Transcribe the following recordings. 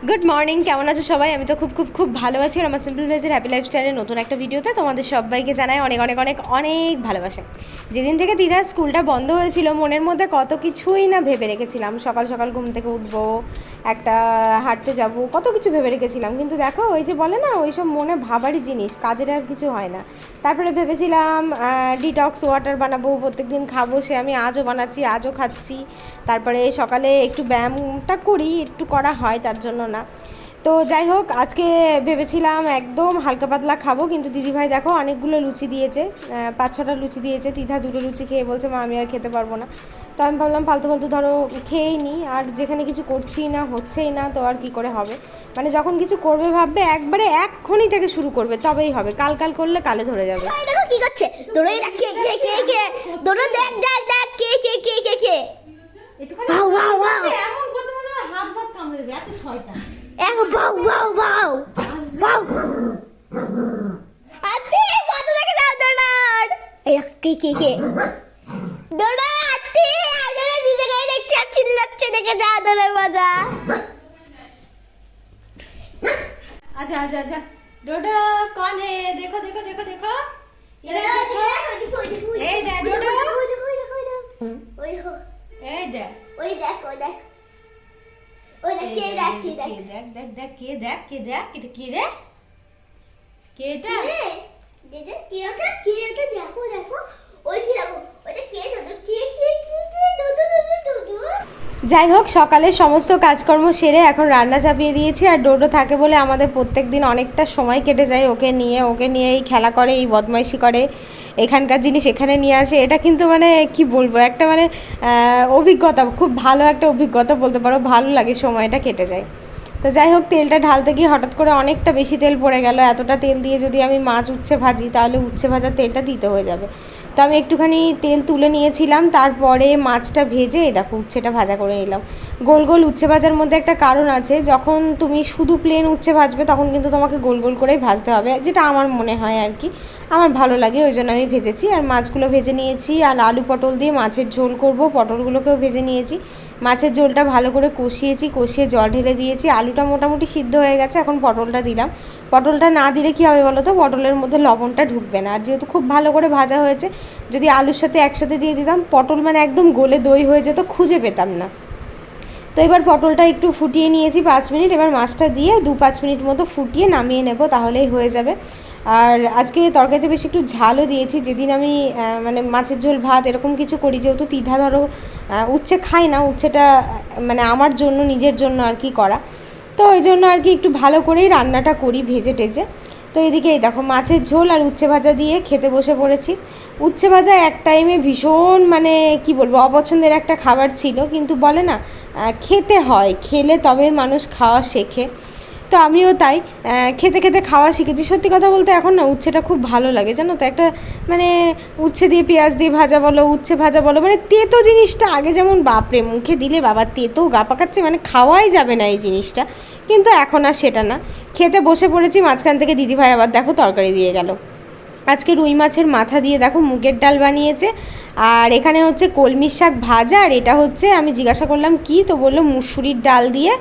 Good morning, কেমন আছো সবাই? আমি তো খুব খুব খুব ভালো আছি। আর আমার সিম্পল ভেজের হ্যাপি লাইফস্টাইলের নতুন একটা ভিডিওতে তোমাদের সবাইকে জানাই অনেক অনেক অনেক অনেক ভালোবাসা। যেদিন থেকে দিদার স্কুলটা বন্ধ হয়েছিল, মনের মধ্যে কত কিছুই না ভেবে রেখেছিলাম। সকাল সকাল ঘুম থেকে উঠবো, একটা হাঁটতে যাব, কত কিছু ভেবে রেখেছিলাম। কিন্তু দেখো, ওই যে বলে না, ওই সব মনে ভাবারই জিনিস, কাজের আর কিছু হয় না। তারপরে ভেবেছিলাম ডিটক্স ওয়াটার বানাবো, প্রত্যেকদিন খাবো, সে আমি আজও বানাচ্ছি, আজও খাচ্ছি। তারপরে সকালে একটু ব্যায়ামটা করি, একটু করা হয়, তার জন্য না। তো যাই হোক, আজকে ভেবেছিলাম একদম হালকা পাতলা খাবো, কিন্তু দিদিভাই দেখো অনেকগুলো লুচি দিয়েছে, 5-6টা লুচি দিয়েছে। তিধা 2টো লুচি খেয়ে বলছে, মা আমি আর খেতে পারবো না। তো আমি ভাবলাম ফালতু ফালতু ধরো খেয়েই নিই, আর যেখানে কিছু করছি না, হচ্ছেই না, তো আর কী করে হবে। মানে যখন কিছু করবে ভাববে একবারে এক্ষুনি থেকে শুরু করবে, তবেই হবে। কাল কাল করলে কালে ধরে যাবে। দেখো কি করছে, দৌড়ে কে কে কে কে দৌড়ে দেখ দেখ দেখ কে কে কে কে কে বাউ বাউ বাউ এমন করছে মানে আমার হাত ভাত কামড়ে দেবে, এত শয়তান। এক বাউ বাউ বাউ বাউ আতে কত দেখে দাও দৌড়ান। এই কে কে কে দৌড়া আতে আগে নিজে গায়ে দেখছে চিল্লাচ্ছে, দেখে যা দৌড়ে মজা। আচ্ছা আচ্ছা আচ্ছা, ডোডো कौन है? देखो देखो देखो देखो, इधर देखो। এই দেখ ডোডো, এই দেখ, ওই দেখ ওই দেখ ওই দেখ কে দেখ কে দেখ দেখ দেখ দেখ কে দেখ কে দেখ, এটা কি রে? কে এটা? দেখো কে ওটা কে ওটা দেখো দেখো ওই কি দেখো ওটা কে দাদু কে কে কে কে দাদু দাদু দাদু। যাই হোক, সকালের সমস্ত কাজকর্ম সেরে এখন রান্না চাপিয়ে দিয়েছি। আর ডোডো থাকে বলে আমাদের প্রত্যেক দিন অনেকটা সময় কেটে যায় ওকে নিয়ে এই খেলা করে, এই বদমাইশি করে, এখানকার জিনিস এখানে নিয়ে আসে। এটা কিন্তু মানে কি বলবো, একটা মানে অভিজ্ঞতা, খুব ভালো একটা অভিজ্ঞতা বলতে পারো। ভালো লাগে, সময়টা কেটে যায়। তো যাই হোক, তেলটা ঢালতে গিয়ে হঠাৎ করে অনেকটা বেশি তেল পড়ে গেল। এতটা তেল দিয়ে যদি আমি মাছ উচ্ছে ভাজি, তাহলে উচ্ছে ভাজার তেলটা দিতে হয়ে যাবে। তো আমি একটুখানি তেল তুলে নিয়েছিলাম, তারপরে মাছটা ভেজে দেখো উচ্ছেটা ভাজা করে নিলাম। গোল গোল উচ্ছে ভাজার মধ্যে একটা কারণ আছে, যখন তুমি শুধু প্লেন উচ্ছে ভাজবে তখন কিন্তু তোমাকে গোল গোল করেই ভাজতে হবে, যেটা আমার মনে হয় আর কি, আমার ভালো লাগে, ওই জন্য আমি ভেজেছি। আর মাছগুলো ভেজে নিয়েছি, আর আলু পটল দিয়ে মাছের ঝোল করব, পটলগুলোকেও ভেজে নিয়েছি। মাছের ঝোলটা ভালো করে কষিয়ে জল ঢেলে দিয়েছি। আলুটা মোটামুটি সিদ্ধ হয়ে গেছে, এখন পটলটা দিলাম। পটলটা না দিলে কী হবে বলো তো, পটলের মধ্যে লবণটা ঢুকবে না। আর যেহেতু খুব ভালো করে ভাজা হয়েছে, যদি আলুর সাথে একসাথে দিয়ে দিতাম, পটল মানে একদম গলে দই হয়ে যেত, খুঁজে পেতাম না। তো এবার পটলটা একটু ফুটিয়ে নিয়েছি 5 মিনিট, এবার মাছটা দিয়ে 2-5 মিনিট মতো ফুটিয়ে নামিয়ে নেব, তাহলেই হয়ে যাবে। আর আজকে তরকারিতে বেশি একটু ঝালও দিয়েছি। যেদিন আমি মানে মাছের ঝোল ভাত এরকম কিছু করি, যেহেতু তিধা ধরো উচ্ছে খাই না, উচ্ছেটা মানে আমার জন্য, নিজের জন্য আর কি করা, তো ওই জন্য আর কি একটু ভালো করেই রান্নাটা করি, ভেজে টেজে। তো এদিকে এই দেখো মাছের ঝোল আর উচ্ছে ভাজা দিয়ে খেতে বসে পড়েছি। উচ্ছে ভাজা এক টাইমে ভীষণ মানে কি বলবো, অপছন্দের একটা খাবার ছিল, কিন্তু বলে না খেতে হয়, খেলে তবে মানুষ খাওয়া শেখে। তো আমিও তাই খেতে খেতে খাওয়া শিখেছি। সত্যি কথা বলতে এখন না উচ্ছেটা খুব ভালো লাগে, জানো তো। একটা মানে উচ্ছে দিয়ে পেঁয়াজ দিয়ে ভাজা বলো, উচ্ছে ভাজা বলো, মানে তেতো জিনিসটা আগে যেমন বাপরে মুখে দিলে বাবা তেতো গা পাকাচ্ছে, মানে খাওয়াই যাবে না এই জিনিসটা, কিন্তু এখন আর সেটা না। খেতে বসে পড়েছি, মাঝখান থেকে দিদিভাই আবার দেখো তরকারি দিয়ে গেল। আজকে রুই মাছের মাথা দিয়ে দেখো মুগের ডাল বানিয়েছে। আর এখানে হচ্ছে কলমির শাক ভাজা, আর এটা হচ্ছে, আমি জিজ্ঞাসা করলাম কি, তো বললো মুসুরির ডাল দিয়ে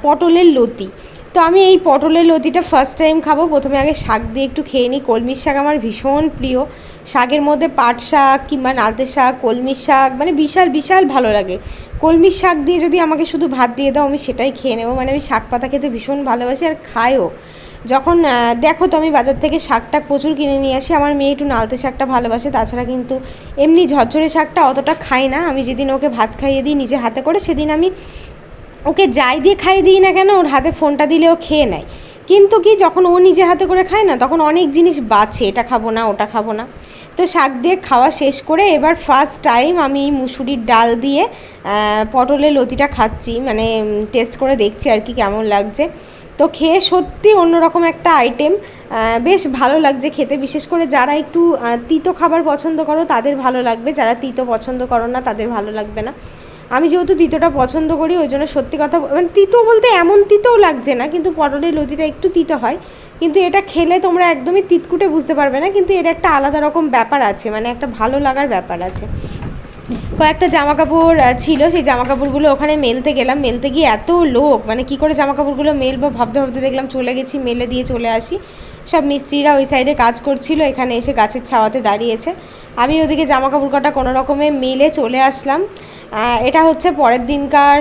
পটলের লতি। তো আমি এই পটলের লতিটা ফার্স্ট টাইম খাবো। প্রথমে আগে শাক দিয়ে একটু খেয়ে নিই। কলমির শাক আমার ভীষণ প্রিয়। শাকের মধ্যে পাট শাক কিংবা নালতে শাক, কলমির শাক মানে বিশাল বিশাল ভালো লাগে। কলমির শাক দিয়ে যদি আমাকে শুধু ভাত দিয়ে দাও, আমি সেটাই খেয়ে নেবো। মানে আমি শাক পাতা খেতে ভীষণ ভালোবাসি, আর খাইও। যখন দেখো তো আমি বাজার থেকে শাকটা প্রচুর কিনে নিয়ে আসি। আমার মেয়ে একটু নালতে শাকটা ভালোবাসে, তাছাড়া কিন্তু এমনি ঝরঝরে শাকটা অতটা খাই না। আমি যেদিন ওকে ভাত খাইয়ে দিই নিজে হাতে করে, সেদিন আমি ওকে যাই দিয়ে খাইয়ে দিই না কেন, ওর হাতে ফোনটা দিলে ও খেয়ে নেয়। কিন্তু কি, যখন ও নিজে হাতে করে খায় না, তখন অনেক জিনিস বাছে, এটা খাবো না ওটা খাবো না। তো শাক দিয়ে খাওয়া শেষ করে এবার ফার্স্ট টাইম আমি মুসুরির ডাল দিয়ে পটলের লতিটা খাচ্ছি, মানে টেস্ট করে দেখছি আর কি কেমন লাগছে। তো খেয়ে সত্যি অন্যরকম একটা আইটেম, বেশ ভালো লাগছে খেতে। বিশেষ করে যারা একটু তিতো খাবার পছন্দ করো তাদের ভালো লাগবে, যারা তিতো পছন্দ করো না তাদের ভালো লাগবে না। আমি যেহেতু তিতোটা পছন্দ করি, ওই জন্য সত্যি কথা মানে তিতো বলতে এমন তিতোও লাগছে না, কিন্তু পটলের লতিটা একটু তিতো হয়। কিন্তু এটা খেলে তোমরা একদমই তিতকুটে বুঝতে পারবে না, কিন্তু এর একটা আলাদা রকম ব্যাপার আছে, মানে একটা ভালো লাগার ব্যাপার আছে। কয়েকটা জামা কাপড় ছিল, সেই জামা কাপড়গুলো ওখানে মেলতে গেলাম। মেলতে গিয়ে এত লোক, মানে কি করে জামা কাপড়গুলো মেলবো ভাবতে ভাবতে দেখলাম চলে গেছি, মেলে দিয়ে চলে আসি। সব মিস্ত্রিরা ওই সাইডে কাজ করছিল, এখানে এসে গাছের ছাওয়াতে দাঁড়িয়েছে। আমি ওদিকে জামা কাপড় কটা কোনো রকমে মেলে চলে আসলাম। এটা হচ্ছে পরের দিনকার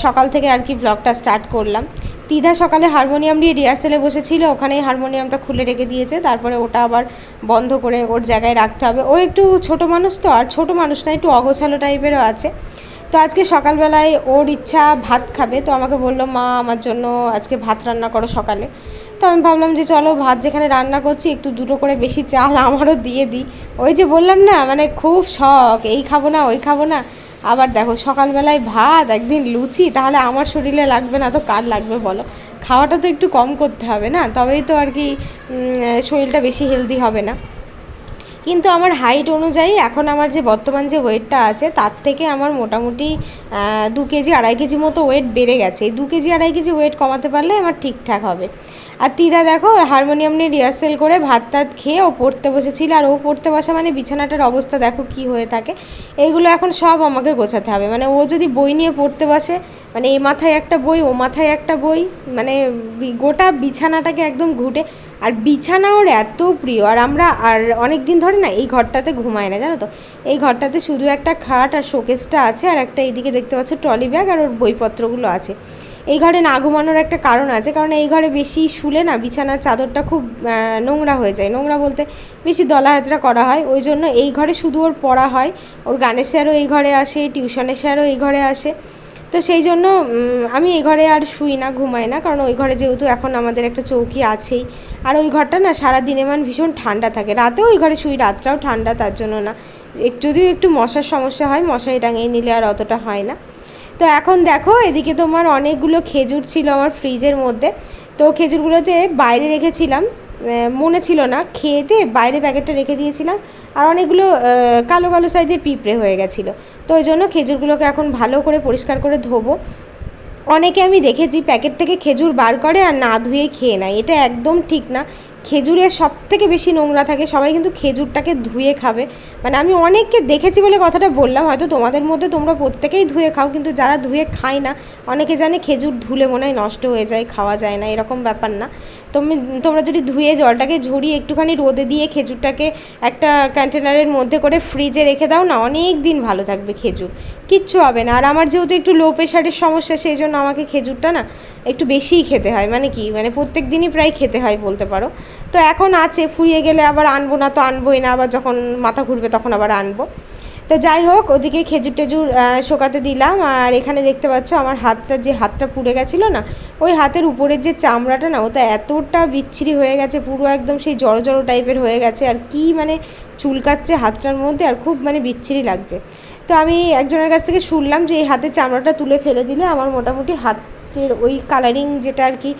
সকাল থেকে আর কি ব্লগটা স্টার্ট করলাম। তিধা সকালে হারমোনিয়াম নিয়ে রিহার্সেলে বসেছিল, ওখানেই হারমোনিয়ামটা খুলে রেখে দিয়েছে, তারপরে ওটা আবার বন্ধ করে ওর জায়গায় রাখতে হবে। ও একটু ছোট মানুষ তো, আর ছোট মানুষ না, একটু অগোছালো টাইপেরও আছে। তো আজকে সকালবেলায় ওর ইচ্ছা ভাত খাবে, তো আমাকে বললো মা আমার জন্য আজকে ভাত রান্না করো সকালে। তো আমি ভাবলাম যে চলো ভাত যেখানে রান্না করছি একটু দুটো করে বেশি চাল আমারও দিয়ে দিই। ওই যে বললাম না, মানে খুব শখ, এই খাবো না ওই খাবো না। আবার দেখো সকালবেলায় ভাত, একদিন লুচি, তাহলে আমার শরীরে লাগবে না তো কার লাগবে বলো? খাওয়াটা তো একটু কম করতে হবে না, তবেই তো আর কি শরীরটা বেশি হেলদি হবে না। কিন্তু আমার হাইট অনুযায়ী এখন আমার যে বর্তমান যে ওয়েটটা আছে তার থেকে আমার মোটামুটি 2 কেজি 2.5 কেজি মতো ওয়েট বেড়ে গেছে। এই 2 কেজি 2.5 কেজি ওয়েট কমাতে পারলে আমার ঠিকঠাক হবে। আর তিধা দেখো হারমোনিয়াম নিয়ে রিহার্সেল করে ভাত টাত খেয়ে ও পড়তে বসেছিল। আর ও পড়তে বসা মানে বিছানাটার অবস্থা দেখো কি হয়ে থাকে। এইগুলো এখন সব আমাকে গোছাতে হবে। মানে ও যদি বই নিয়ে পড়তে বসে, মানে এ মাথায় একটা বই ও মাথায় একটা বই, মানে গোটা বিছানাটাকে একদম ঘুটে। আর বিছানা ওর এত প্রিয়। আর আমরা আর অনেক দিন ধরে না এই ঘরটাতে ঘুমায় না, জানো তো। এই ঘরটাতে শুধু একটা খাট আর শোকেসটা আছে, আর একটা এইদিকে দেখতে পাচ্ছ ট্রলি ব্যাগ আর ওর বইপত্রগুলো আছে। এই ঘরে না ঘুমানোর একটা কারণ আছে, কারণ এই ঘরে বেশি শুলে না বিছানার চাদরটা খুব নোংরা হয়ে যায়। নোংরা বলতে বেশি দলা হাজরা করা হয়, ওই জন্য এই ঘরে শুধু ওর পড়া হয়। ওর গানের স্যারও এই ঘরে আসে, টিউশনের স্যারও এই ঘরে আসে। তো সেই জন্য আমি এই ঘরে আর শুই না, ঘুমাই না, কারণ ওই ঘরে যেহেতু এখন আমাদের একটা চৌকি আছেই। আর ওই ঘরটা না সারাদিনে মানে ভীষণ ঠান্ডা থাকে, রাতেও ওই ঘরে শুই, রাতটাও ঠান্ডা, তার জন্য না যদিও একটু মশার সমস্যা হয়, মশারি টাঙিয়ে নিলে আর অতটা হয় না। তো এখন দেখো এদিকে তোমার অনেকগুলো খেজুর ছিল আমার ফ্রিজের মধ্যে। তো খেজুরগুলোতে বাইরে রেখেছিলাম, মনে ছিল না, খেয়েটে বাইরে প্যাকেটটা রেখে দিয়েছিলাম। আর অনেকগুলো কালো কালো সাইজের পিঁপড়ে হয়ে গেছিলো। তো ওই জন্য খেজুরগুলোকে এখন ভালো করে পরিষ্কার করে ধোবো। অনেকে আমি দেখেছি প্যাকেট থেকে খেজুর বার করে আর না ধুয়ে খেয়ে নেয়, এটা একদম ঠিক না। খেজুরের সব থেকে বেশি নোংরা থাকে, সবাই কিন্তু খেজুরটাকে ধুয়ে খাবে। মানে আমি অনেককে দেখেছি বলে কথাটা বললাম, হয়তো তোমাদের মধ্যে তোমরা প্রত্যেকেই ধুয়ে খাও, কিন্তু যারা ধুয়ে খায় না অনেকে জানে খেজুর ধুলে মনে হয় নষ্ট হয়ে যায়, খাওয়া যায় না, এরকম ব্যাপার না। তোমরা যদি ধুয়ে জলটাকে ঝরিয়ে একটুখানি রোদে দিয়ে খেজুরটাকে একটা কন্টেনারের মধ্যে করে ফ্রিজে রেখে দাও না, অনেক দিন ভালো থাকবে খেজুর, কিচ্ছু হবে না। আর আমার যেহেতু একটু লো প্রেশারের সমস্যা, সেই জন্য আমাকে খেজুরটা না একটু বেশিই খেতে হয়, মানে কি মানে প্রত্যেক দিনই প্রায় খেতে হয় বলতে পারো। তো এখন আছে, ফুরিয়ে গেলে আবার আনবো না তো আনবোই না, আবার যখন মাথা ঘুরবে তখন আবার আনবো। তো যাই হোক, ওদিকে খেজুর টেজুর শোকাতে দিলাম। আর এখানে দেখতে পাচ্ছ আমার হাতটা পুড়ে গেছিলো না, ওই হাতের উপরের যে চামড়াটা না, ওটা এতটা বিচ্ছিরি হয়ে গেছে, পুরো একদম সেই জড়ো জড়ো টাইপের হয়ে গেছে। আর কি মানে চুলকাচ্ছে হাতটার মধ্যে, আর খুব মানে বিচ্ছিরি লাগছে। তো আমি একজনের কাছ থেকে শুনলাম যে এই হাতের চামড়াটা তুলে ফেলে দিলে আমার মোটামুটি হাতের ওই কালারিং যেটা আর কি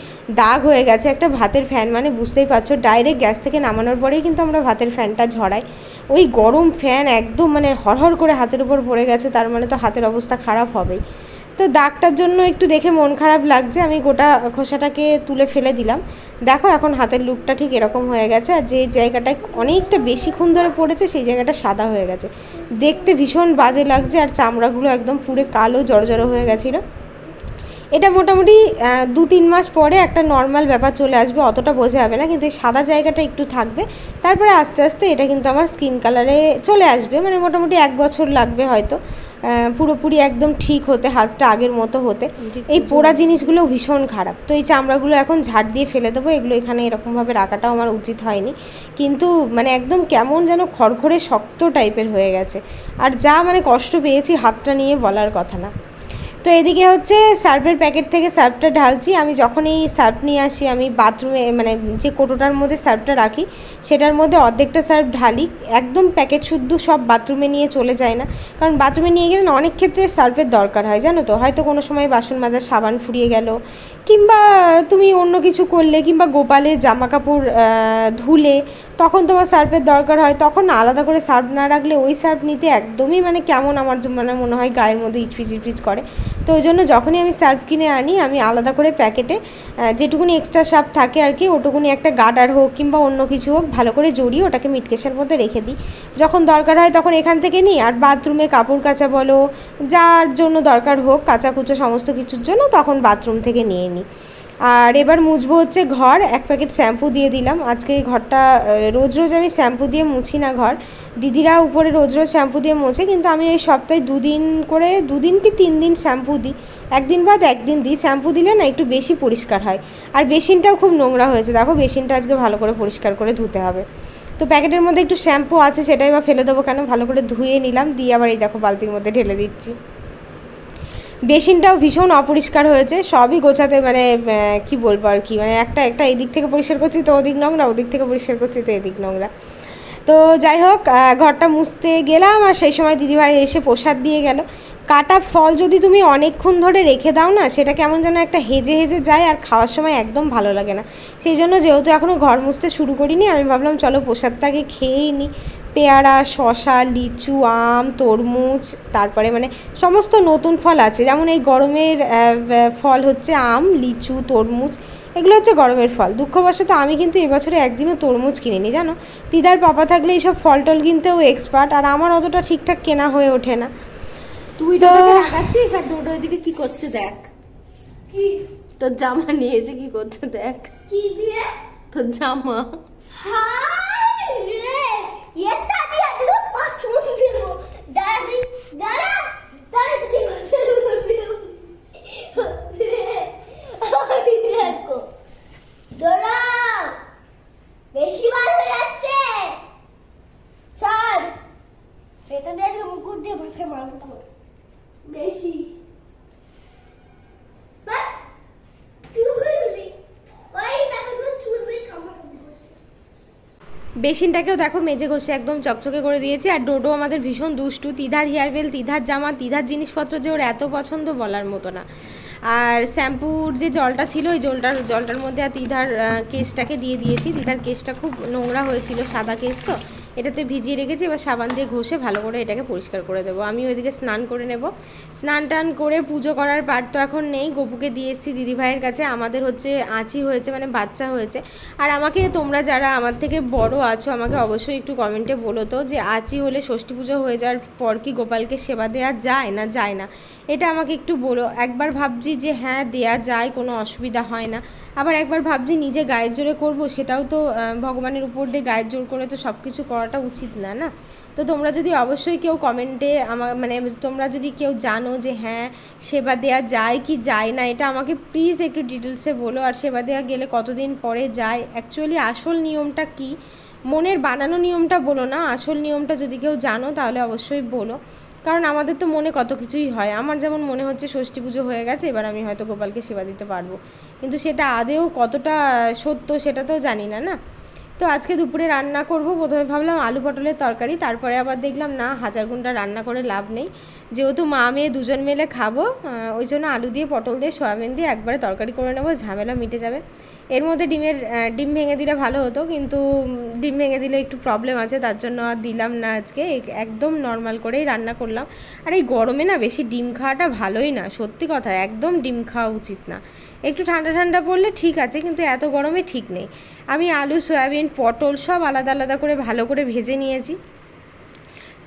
দাগ হয়ে গেছে, একটা ভাতের ফ্যান, মানে বুঝতেই পারছো ডাইরেক্ট গ্যাস থেকে নামানোর পরেই কিন্তু আমরা ভাতের ফ্যানটা ঝরাই, ওই গরম ফ্যান একদম মানে হরহর করে হাতের উপর পড়ে গেছে, তার মানে তো হাতের অবস্থা খারাপ হবেই। তো দাগটার জন্য একটু দেখে মন খারাপ লাগছে, আমি গোটা খোসাটাকে তুলে ফেলে দিলাম। দেখো এখন হাতের লুকটা ঠিক এরকম হয়ে গেছে। আর যে জায়গাটায় অনেকটা বেশিক্ষণ ধরে পড়েছে সেই জায়গাটা সাদা হয়ে গেছে, দেখতে ভীষণ বাজে লাগছে। আর চামড়াগুলো একদম পুরো কালো জড়ো জড়ো হয়ে গেছিলো। এটা মোটামুটি 2-3 মাস পরে একটা নর্মাল ব্যাপার চলে আসবে, অতটা বোঝা যাবে না, কিন্তু এই সাদা জায়গাটা একটু থাকবে। তারপরে আস্তে আস্তে এটা কিন্তু আমার স্কিন কালারে চলে আসবে, মানে মোটামুটি 1 বছর লাগবে হয়তো পুরোপুরি একদম ঠিক হতে, হাতটা আগের মতো হতে। এই পোড়া জিনিসগুলো ভীষণ খারাপ, তো এই চামড়াগুলো এখন ঝাড় দিয়ে ফেলে দেবো। এগুলো এখানে এরকমভাবে রাখাটাও আমার উচিত হয়নি, কিন্তু মানে একদম কেমন যেন খড়খড়ে শক্ত টাইপের হয়ে গেছে। আর যা মানে কষ্ট পেয়েছি হাতটা নিয়ে বলার কথা না। তো এদিকে হচ্ছে সার্ফের প্যাকেট থেকে সার্ফটা ঢালছি। আমি যখনই সার্ফ নিয়ে আসি, আমি বাথরুমে মানে যে কোটোটার মধ্যে সার্ফটা রাখি সেটার মধ্যে অর্ধেকটা সার্ফ ঢালি, একদম প্যাকেট শুদ্ধ সব বাথরুমে নিয়ে চলে যায় না, কারণ বাথরুমে নিয়ে গেলে না অনেক ক্ষেত্রে সার্ফের দরকার হয়, জানো তো। হয়তো কোনো সময় বাসন মাজার সাবান ফুরিয়ে গেল, কিংবা তুমি অন্য কিছু করলে, কিংবা গোপালের জামা কাপড় ধুলে, তখন তোমার সার্ফের দরকার হয়, তখন আলাদা করে সার্ফ না রাখলে ওই সার্ফ নিতে একদমই মানে কেমন আমার মানে মনে হয় গায়ের মধ্যে ইচপিচ ইচপিচ করে। তো ওই জন্য যখনই আমি সার্ফ কিনে আনি আমি আলাদা করে প্যাকেটে যেটুকুনি এক্সট্রা সার্ফ থাকে আর কি, ওটুকুনি একটা গার্ডার হোক কিংবা অন্য কিছু হোক ভালো করে জড়িয়ে ওটাকে মিটকেসের মধ্যে রেখে দিই। যখন দরকার হয় তখন এখান থেকে নিই, আর বাথরুমে কাপড় কাচা বলো, যার জন্য দরকার হোক কাচা কুচো সমস্ত কিছুর জন্য তখন বাথরুম থেকে নিয়ে নিই। আর এবার মুছবো হচ্ছে ঘর, 1 প্যাকেট শ্যাম্পু দিয়ে দিলাম। আজকে ঘরটা রোজ রোজ আমি শ্যাম্পু দিয়ে মুছি না ঘর, দিদিরা উপরে রোজ রোজ শ্যাম্পু দিয়ে মোছে, কিন্তু আমি এই সপ্তাহে 2 দিন করে 2 দিন কি 3 দিন শ্যাম্পু দিই, একদিন বাদ একদিন দিই। শ্যাম্পু দিলে না একটু বেশি পরিষ্কার হয়। আর বেসিনটাও খুব নোংরা হয়েছে, দেখো বেসিনটা আজকে ভালো করে পরিষ্কার করে ধুতে হবে। তো প্যাকেটের মধ্যে একটু শ্যাম্পু আছে, সেটাই বা ফেলে দেবো কেন, ভালো করে ধুয়ে নিলাম, দিয়ে আবার এই দেখো বালতির মধ্যে ঢেলে দিচ্ছি। বেসিনটাও ভীষণ অপরিষ্কার হয়েছে, সবই গোছাতে মানে কি বলবো আর কি, মানে একটা এদিক থেকে পরিষ্কার করছি তো ওদিক নোংরা, ওদিক থেকে পরিষ্কার করছি তো এদিক নোংরা। তো যাই হোক, ঘরটা মুছতে গেলাম আর সেই সময় দিদিভাই এসে প্রসাদ দিয়ে গেল। কাটা ফল যদি তুমি অনেকক্ষণ ধরে রেখে দাও না, সেটা কেমন যেন একটা হেজে হেজে যায় আর খাওয়ার সময় একদম ভালো লাগে না। সেই জন্য যেহেতু এখনও ঘর মুছতে শুরু করিনি, আমি ভাবলাম চলো প্রসাদটাকে খেয়েই নিই। পেয়ারা, শশা, লিচু, আম, তরমুজ, তারপরে মানে সমস্ত নতুন ফল আছে, যেমন এই গরমের ফল হচ্ছে আম, লিচু, তরমুজ, এগুলো হচ্ছে গরমের ফল। দুঃখবশত আমি কিন্তু এবছরে একদিনও তরমুজ কিনিনি জানো। দিদার পাপা থাকলে এইসব ফল টল কিনতেও এক্সপার্ট, আর আমার অতটা ঠিকঠাক কেনা হয়ে ওঠে না। তুই ডোডোকে রাগাচ্ছিস আর ডোডো এদিকে কি করছে দেখ, কি তোর জামা নিয়ে এসে কি করছে দেখ, কি দিয়ে তোর জামা। হাই রে এটা দিয়ে দিলো পাঁচুন দিলো দাঁড়া দাঁড়া দাঁড়া দিও চলো দিও রে ওই দেখো দোরা বেশি বার হয়ে যাচ্ছে, চল এটা দেখে মুকুট দিয়ে ভাটকে মারবো তো বেশি বাট তুই বললি ওই দেখো তো চুল দিয়ে কামড় করছে। বেসিনটাকেও দেখো মেজে ঘষে একদম চকচকে করে দিয়েছি। আর ডোডো আমাদের ভীষণ দুষ্টু, তিধার হেয়ারবেল, তিধার জামা, তিধার জিনিসপত্র যে ওর এত পছন্দ বলার মতো না। আর শ্যাম্পুর যে জলটা ছিল ওই জলটার মধ্যে আর তিধার কেসটাকে দিয়ে দিয়েছি। তিধার কেসটা খুব নোংরা হয়েছিল, সাদা কেস, তো এটাতে ভিজিয়ে রেখেছি। এবার সাবান দিয়ে ঘষে ভালো করে এটাকে পরিষ্কার করে দেবো। আমি ওইদিকে স্নান করে নেব। স্নান টান করে পুজো করার পার্ট তো এখন নেই, গপুকে দিয়ে এসেছি দিদিভাইয়ের কাছে। আমাদের হচ্ছে আঁচি হয়েছে, মানে বাচ্চা হয়েছে। আর আমাকে তোমরা যারা আমার থেকে বড় আছো আমাকে অবশ্যই একটু কমেন্টে বলো তো, যে আঁচি হলে ষষ্ঠী পুজো হয়ে যাওয়ার পর কি গোপালকে সেবা দেওয়া যায় না যায় না, এটা আমাকে একটু বলো। একবার ভাবছি যে হ্যাঁ দেয়া যায়, কোনো অসুবিধা হয় না, আবার একবার ভাবছি নিজে গায়ের জোরে করব, সেটাও তো ভগবানের উপর দিয়ে গায়ের জোর করে তো সব কিছু করাটা উচিত না, না? তো তোমরা যদি অবশ্যই কেউ কমেন্টে আমার মানে তোমরা যদি কেউ জানো যে হ্যাঁ সেবা দেওয়া যায় কি যায় না, এটা আমাকে প্লিজ একটু ডিটেলসে বলো। আর সেবা দেওয়া গেলে কতদিন পরে যায়, অ্যাকচুয়ালি আসল নিয়মটা কি, মনের বানানো নিয়মটা বলো না, আসল নিয়মটা যদি কেউ জানো তাহলে অবশ্যই বলো। কারণ আমাদের তো মনে কত কিছুই হয়। আমার যেমন মনে হচ্ছে ষষ্ঠী পুজো হয়ে গেছে, এবার আমি হয়তো গোপালকে সেবা দিতে পারবো, কিন্তু সেটা আদেও কতটা সত্য সেটা তো জানি না, না? তো আজকে দুপুরে রান্না করব। প্রথমে ভাবলাম আলু পটলের তরকারি, তারপরে আবার দেখলাম না, হাজার গুণটা রান্না করে লাভ নেই, যেহেতু মা মেয়ে দুজন মিলে খাবো, ওই জন্য আলু দিয়ে পটল দিয়ে সয়াবিন দিয়ে একবারে তরকারি করে নেবো, ঝামেলা মিটে যাবে। এর মধ্যে ডিম ভেঙে দিলে ভালো হতো, কিন্তু ডিম ভেঙে দিলে একটু প্রবলেম আছে, তার জন্য আর দিলাম না। আজকে একদম নর্মাল করেই রান্না করলাম। আর এই গরমে না বেশি ডিম খাওয়াটা ভালোই না, সত্যি কথা, একদম ডিম খাওয়া উচিত না। একটু ঠান্ডা ঠান্ডা পড়লে ঠিক আছে, কিন্তু এত গরমে ঠিক নেই। আমি আলু, সয়াবিন, পটল সব আলাদা আলাদা করে ভালো করে ভেজে নিয়েছি,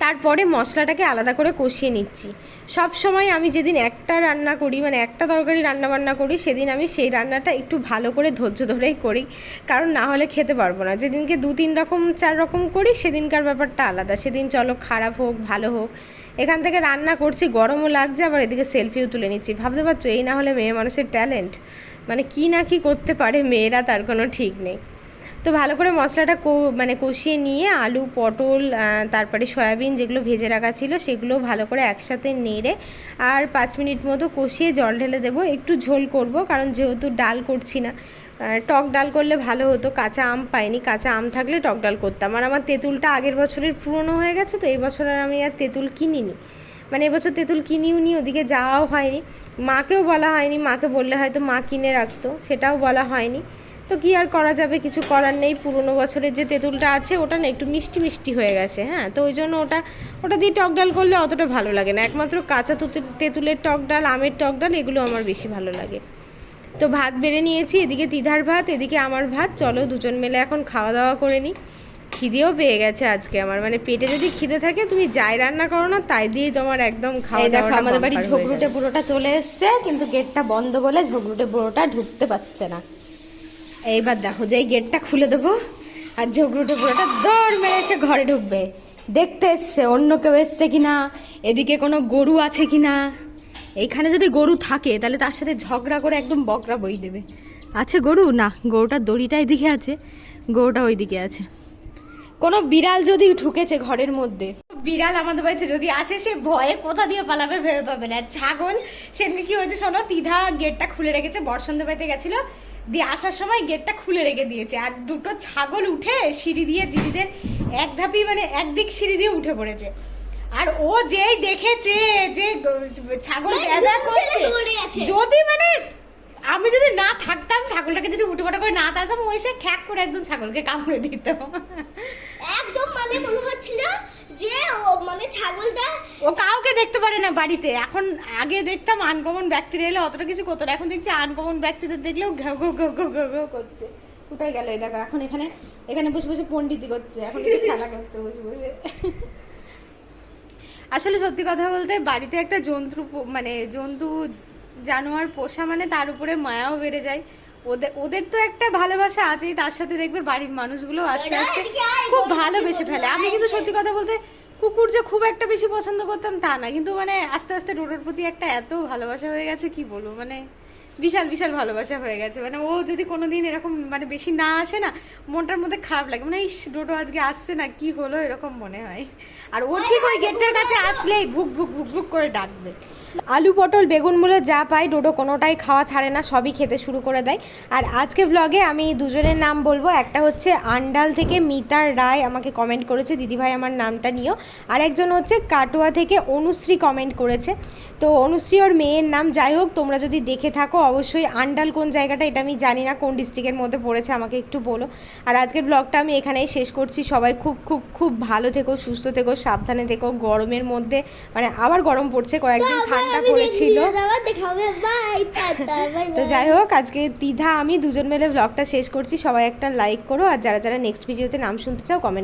তারপরে মশলাটাকে আলাদা করে কষিয়ে নিচ্ছি। সব সময় আমি যেদিন একটা রান্না করি, মানে একটা তরকারি রান্নাবান্না করি, সেদিন আমি সেই রান্নাটা একটু ভালো করে ধৈর্য ধরেই করি, কারণ না হলে খেতে পারবো না। যেদিনকে 2-3 রকম 4 রকম করি সেদিনকার ব্যাপারটা আলাদা, সেদিন চলো খারাপ হোক ভালো হোক, এখান থেকে রান্না করছি, গরমও লাগছে, আবার এদিকে সেলফিও তুলে নিচ্ছি। ভাবতে পারছো এই না হলে মেয়ে মানুষের ট্যালেন্ট, মানে কি না কি করতে পারে মেয়েরা, তার কোনো ঠিক নেই। তো ভালো করে মশলাটা কষিয়ে নিয়ে আলু, পটল, তারপরে সয়াবিন যেগুলো ভেজে রাখা ছিল সেগুলো ভালো করে একসাথে নেড়ে আর 5 মিনিট মতো কষিয়ে জল ঢেলে দেবো। একটু ঝোল করব, কারণ যেহেতু ডাল করছি না, টক ডাল করলে ভালো হতো। কাঁচা আম পাইনি, কাঁচা আম থাকলে টক ডাল করতাম। আর আমার তেঁতুলটা আগের বছরের পুরনো হয়ে গেছে, তো এই বছর আর আমি আর তেঁতুল কিনিনি, মানে এবছর তেঁতুল কিনিও নি, ওদিকে যাওয়াও হয়নি, মাকেও বলা হয়নি, মাকে বললে হয়তো মা কিনে রাখতো, সেটাও বলা হয়নি। তো কি আর করা যাবে, কিছু করার নেই। পুরনো বছরের যে তেঁতুলটা আছে ওটা না একটু মিষ্টি মিষ্টি হয়ে গেছে, হ্যাঁ, তো ওই জন্য ওটা দিয়ে টক ডাল করলে অতটা ভালো লাগে না। একমাত্র কাঁচা তেঁতুলের টক ডাল, আমের টক ডাল এগুলো আমার বেশি ভালো লাগে। তো ভাত বেড়ে নিয়েছি, এদিকে তিধার ভাত, এদিকে আমার ভাত। চলো দুজন মিলে এখন খাওয়া দাওয়া করে নিই। খিদেও পেয়ে গেছে আজকে আমার, মানে পেটে যদি খিদে থাকে তুমি যাই রান্না করো না তাই দিয়েই তোমার একদম খাওয়া দাওয়া। দেখো আমাদের বাড়ি ঝগড়ুটে বুড়োটা চলে এসছে, কিন্তু গেটটা বন্ধ বলে ঝগড়ুটে বুড়োটা ঢুকতে পারছে না। এইবার দেখো যে এই গেটটা খুলে দেবো আর ঝগড়ুটে বুড়োটা দৌড় মেরে এসে ঘরে ঢুকবে। দেখতে এসছে অন্য কেউ এসছে কিনা, এদিকে কোনো গরু আছে কিনা। এইখানে যদি গরু থাকে তাহলে তার সাথে ঝগড়া করে একদম বকরা বই দেবে। আছে গরু? না, গরুটার দড়িটা এদিকে আছে, গরুটা ওইদিকে আছে। কোনো বিড়াল যদি ঢুকেছে ঘরের মধ্যে, বিড়াল আমাদের বাড়িতে যদি আসে সে ভয়ে কোথা দিয়ে পালাবে ভেবে পাবে না। ছাগল সেদিন কি হয়েছে শোনো, তিধা গেটটা খুলে রেখেছে, বর্ষন্দ বাড়িতে গেছিল, দিয়ে আসার সময় গেটটা খুলে রেখে দিয়েছে, আর দুটো ছাগল উঠে সিঁড়ি দিয়ে দিদিদের এক ধাপি মানে একদিক সিঁড়ি দিয়ে উঠে পড়েছে। আর ও যেই দেখেছে যে ছাগল ব্যাবা করছে, যদি মানে আমি যদি না থাকতাম, ছাগলটাকে যদি উঠে করে না থাকতাম, ওই সে খ্যাক করে একদম ছাগলকে কামড়ে দিত একদম। মানে মনে হচ্ছিল যে ও মানে ছাগলটা ও কাউকে দেখতে পারে না বাড়িতে। এখন আগে দেখতাম আনকমন ব্যক্তিরা এলে অতটা কিছু করতো না, এখন দেখছি আনকমন ব্যক্তিদের দেখলেও ঘেউ ঘেউ ঘেউ ঘেউ ঘেউ ঘেউ করছে। কোথায় গেল এই দেখো, এখন এখানে বসে বসে পণ্ডিতি করছে, এখন খেলা করছে বসে বসে। আসলে সত্যি কথা বলতে বাড়িতে একটা জন্তু জানোয়ার পোষা মানে তার উপরে মায়াও বেড়ে যায়। ওদের তো একটা ভালোবাসা আছেই, তার সাথে দেখবে বাড়ির মানুষগুলো আস্তে আস্তে খুব ভালোবেসে ফেলে। আমি কিন্তু সত্যি কথা বলতে কুকুর যে খুব একটা বেশি পছন্দ করতাম তা না, কিন্তু মানে আস্তে আস্তে ডোডোর প্রতি একটা এত ভালোবাসা হয়ে গেছে, কি বলবো, মানে বিশাল বিশাল ভালোবাসা হয়ে গেছে। মানে ও যদি কোনোদিন এরকম মানে বেশি না আসে না, মনটার মধ্যে খারাপ লাগে, মানে ইস ডোডো আজকে আসছে না, কি হলো এরকম মনে হয়। আর ও ঠিক ওই গেটের কাছে আসলেই ভুক ভুক ভুক ভুক করে ডাকবে। আলু পটল বেগুন মূলো যা পাই ডোডো কোনোটাই খাওয়া ছাড়ে না, সবই খেতে শুরু করে দেয়। আর আজকে ব্লগে আমি দুজনের নাম বলবো, একটা হচ্ছে আন্ডাল থেকে মিতার রায় আমাকে কমেন্ট করেছে, দিদিভাই আমার নামটা নিও। আর একজন হচ্ছে কাটোয়া থেকে অনুশ্রী কমেন্ট করেছে। তো অনুশ্রী ওর মেয়ের নাম। যাই হোক, তোমরা যদি দেখে থাকো অবশ্যই আন্ডাল কোন জায়গাটা এটা আমি জানি না, কোন ডিস্ট্রিক্টের মধ্যে পড়েছে আমাকে একটু বলো। আর আজকের ব্লগটা আমি এখানেই শেষ করছি। সবাই খুব খুব খুব ভালো থেকো, সুস্থ থেকো, সাবধানে থেকো। গরমের মধ্যে মানে আবার গরম পড়ছে, কয়েকদিন ঠান্ডা পড়েছিল। তো যাই হোক, আজকে তিধা আমি দুজন মিলে ব্লগটা শেষ করছি। সবাই একটা লাইক করো, আর যারা যারা নেক্সট ভিডিওতে নাম শুনতে চাও কমেন্ট